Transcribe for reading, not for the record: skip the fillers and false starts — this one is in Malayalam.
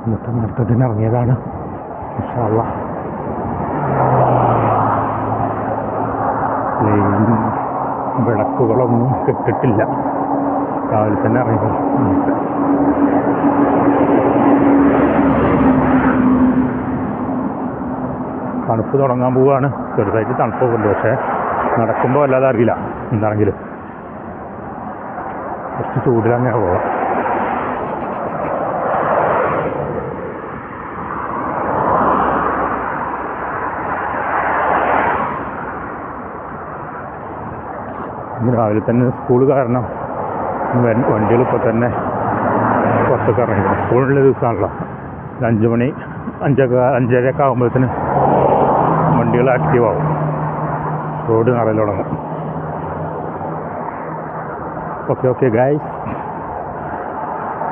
ഇന്നത്തെ നേരത്തെ തന്നെ ഇറങ്ങിയതാണ്. മാഷാ അല്ലാഹ്. വിളക്കുകളൊന്നും കിട്ടിട്ടില്ല. രാവിലെ തന്നെ ഇറങ്ങി. തണുപ്പ് തുടങ്ങാൻ പോവുകയാണ്. ചെറുതായിട്ട് തണുപ്പൊക്കെ, പക്ഷേ നടക്കുമ്പോൾ അല്ലാതെ അറിയില്ല. എന്താണെങ്കിലും കുറച്ച് ചൂടിലങ്ങനെ പോവാം. രാവിലെ തന്നെ സ്കൂൾ കാരണം വണ്ടികൾ ഇപ്പോൾ തന്നെ പുറത്തൊക്കെ ഇറങ്ങിക്കണം. സ്കൂളിൻ്റെ ദിവസമാണല്ലോ. 5 മണി 5:30 ആകുമ്പോഴത്തേന് വണ്ടികൾ ആക്റ്റീവാകും. റോഡ് നിറയിൽ തുടങ്ങും. Okay guys.